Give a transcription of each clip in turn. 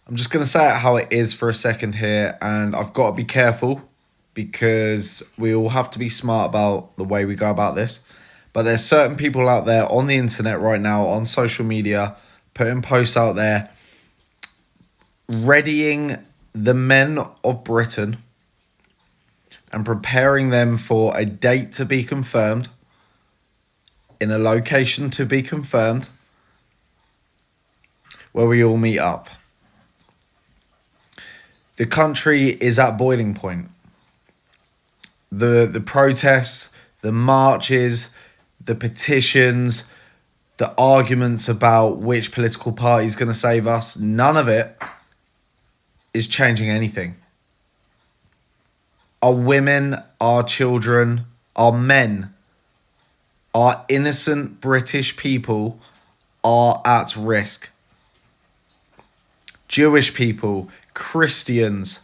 I'm just going to say it how it is for a second here, and I've got to be careful because we all have to be smart about the way we go about this. But there's certain people out there on the internet right now, on social media, putting posts out there, readying the men of Britain and preparing them for a date to be confirmed, in a location to be confirmed, where we all meet up. The country is at boiling point. The protests, the marches, the petitions, the arguments about which political party is going to save us, none of it is changing anything. Our women, our children, our men, our innocent British people are at risk. Jewish people, Christians,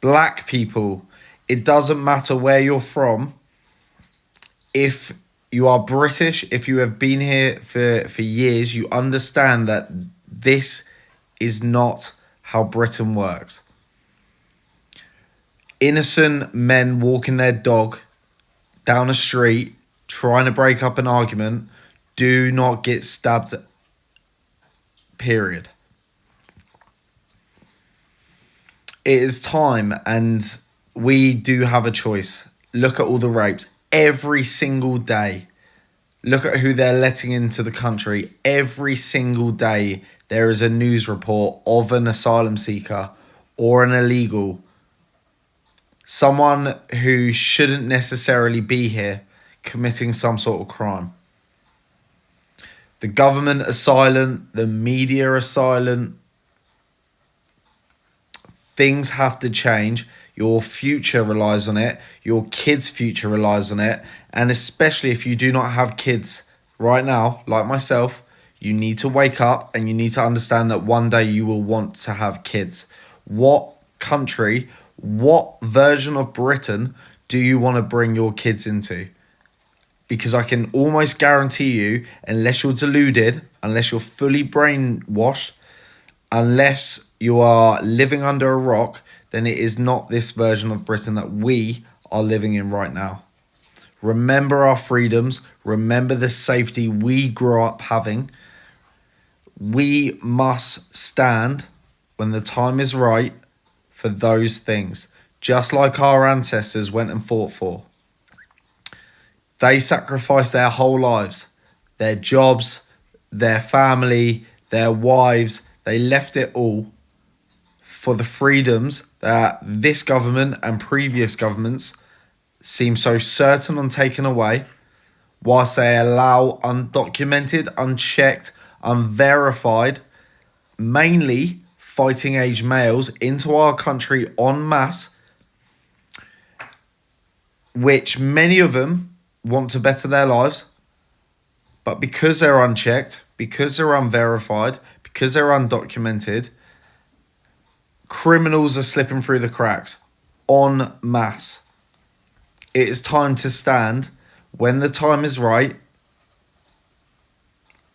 black people, it doesn't matter where you're from. If you are British, if you have been here for years, you understand that this is not how Britain works. Innocent men walking their dog down a street, trying to break up an argument, do not get stabbed, period. It is time, and we do have a choice. Look at all the rapes every single day. Look at who they're letting into the country. Every single day there is a news report of an asylum seeker or an illegal. Someone who shouldn't necessarily be here committing some sort of crime. The government are silent. The media are silent. Things have to change. Your future relies on it. Your kids' future relies on it. And especially if you do not have kids right now, like myself, you need to wake up and you need to understand that one day you will want to have kids. What country, what version of Britain do you want to bring your kids into? Because I can almost guarantee you, unless you're deluded, unless you're fully brainwashed, unless you are living under a rock, then it is not this version of Britain that we are living in right now. Remember our freedoms. Remember the safety we grew up having. We must stand when the time is right for those things, just like our ancestors went and fought for. They sacrificed their whole lives, their jobs, their family, their wives. They left it all for the freedoms that this government and previous governments seem so certain on taking away, whilst they allow undocumented, unchecked, unverified, mainly fighting age males into our country en masse, which many of them want to better their lives, but because they're unchecked, because they're unverified, because they're undocumented, criminals are slipping through the cracks en masse. It is time to stand. When the time is right,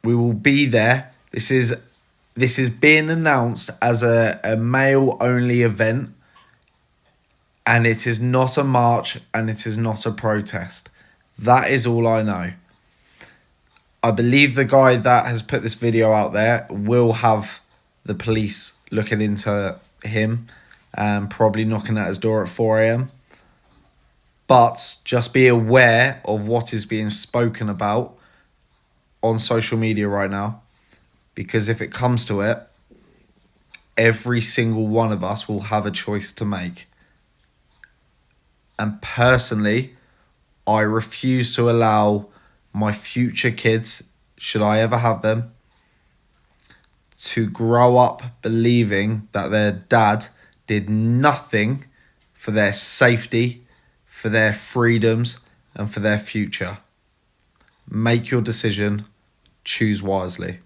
we will be there. This is being announced as a male-only event, and it is not a march and it is not a protest. That is all I know. I believe the guy that has put this video out there will have the police looking into him and probably knocking at his door at 4 a.m. But just be aware of what is being spoken about on social media right now, because if it comes to it, every single one of us will have a choice to make. And personally, I refuse to allow my future kids, should I ever have them, to grow up believing that their dad did nothing for their safety, for their freedoms, and for their future. Make your decision. Choose wisely.